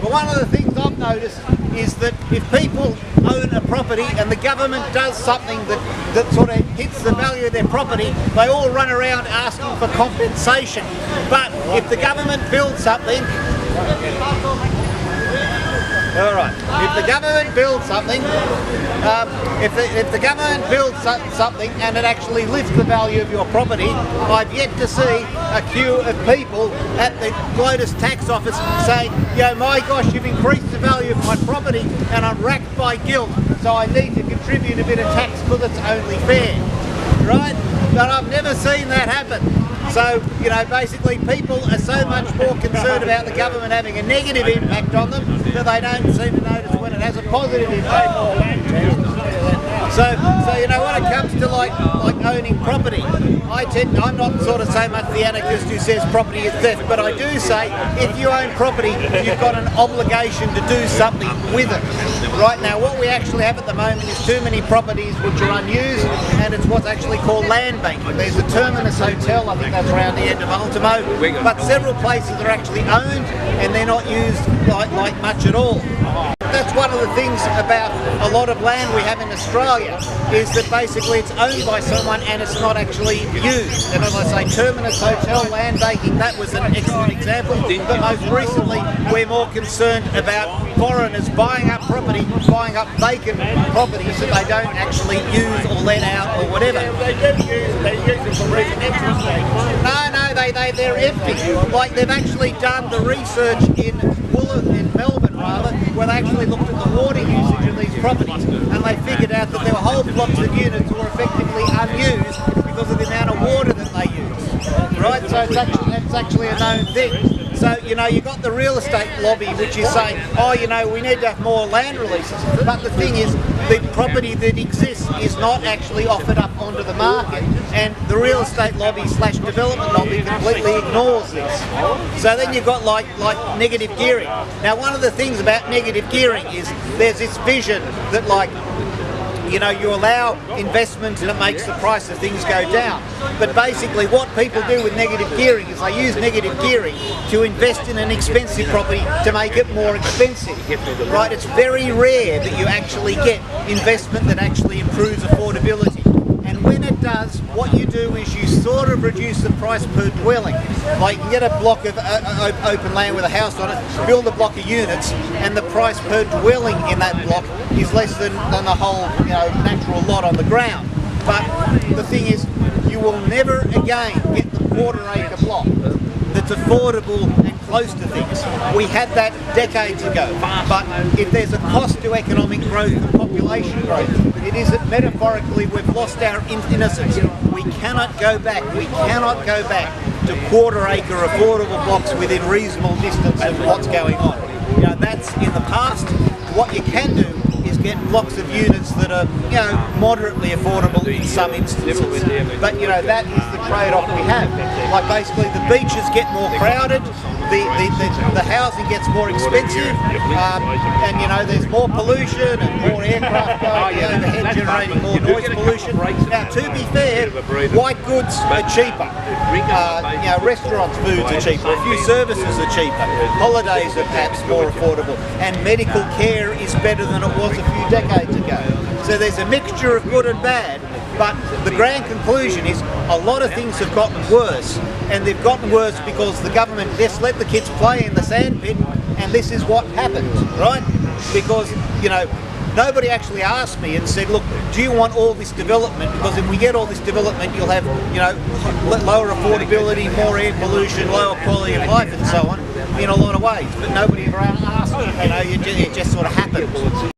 But one of the things I've noticed is that if people own a property and the government does something that sort of hits the value of their property, they all run around asking for compensation. But if the government builds something, all right. If the government builds something, if the government builds something and it actually lifts the value of your property, I've yet to see a queue of people at the Lotus tax office saying, "Yo, my gosh, you've increased the value of my property, and I'm racked by guilt, so I need to contribute a bit of tax because it's only fair." Right? But I've never seen that happen. So, you know, basically people are so much more concerned about the government having a negative impact on them that they don't seem to notice when it has a positive impact. So you know, when it comes to like owning property, I'm not sort of so much the anarchist who says property is theft, but I do say if you own property, you've got an obligation to do something with it. Right now, what we actually have at the moment is too many properties which are unused, and it's what's actually called land banking. There's the Terminus Hotel, I think that's around the end of Ultimo, but several places are actually owned and they're not used like much at all. That's one of the things about a lot of land we have in Australia, is that basically it's owned by someone and it's not actually used. And as I say, Terminus Hotel, land banking, that was an excellent example. But most recently, we're more concerned about foreigners buying up property, buying up vacant properties that they don't actually use or let out or whatever. They do use it, they use it for residential estates. No, they're empty. Like they've actually done the research in Melbourne rather, where they actually looked at the water usage of these properties, and they figured out that there were whole blocks of units that were effectively unused because of the amount of water that they use. Right? So it's actually a known thing. So, you know, you've got the real estate lobby which is saying, oh, you know, we need to have more land releases. But the thing is, the property that exists is not actually offered up onto the market, and the real estate lobby / development lobby completely ignores this. So then you've got like negative gearing. Now, one of the things about negative gearing is there's this vision that, like, you know, you allow investment and it makes the price of things go down. But basically what people do with negative gearing is they use negative gearing to invest in an expensive property to make it more expensive. Right? It's very rare that you actually get investment that actually improves affordability. And when it does, what you do is you sort of reduce the price per dwelling. Like you can get a block of open land with a house on it, build a block of units, and the price per dwelling in that block is less than the whole, you know, natural lot on the ground. But the thing is, you will never again get the quarter-acre block that's affordable and close to things. We had that decades ago, but if there's a cost to economic growth and population growth, it is that metaphorically we've lost our innocence. We cannot go back. We cannot go back to quarter-acre affordable blocks within reasonable distance of what's going on. You know, that's in the past. What you can do is get blocks of units that are, you know, moderately affordable in some instances. But, you know, that is the trade-off we have. Like basically the beaches get more crowded, the housing gets more expensive, and, you know, there's more pollution and more aircraft going overhead generating more noise pollution. Now, to be fair, white goods are cheaper. You know, restaurants' foods are cheaper, a few services are cheaper, holidays are perhaps more affordable, and medical care is better than it was a few decades ago. So there's a mixture of good and bad, but the grand conclusion is a lot of things have gotten worse, and they've gotten worse because the government just let the kids play in the sandpit, and this is what happened, right? Because, you know, nobody actually asked me and said, look, do you want all this development? Because if we get all this development, you'll have, you know, lower affordability, more air pollution, lower quality of life and so on, in a lot of ways. But nobody ever asked me, you know, it just sort of happened.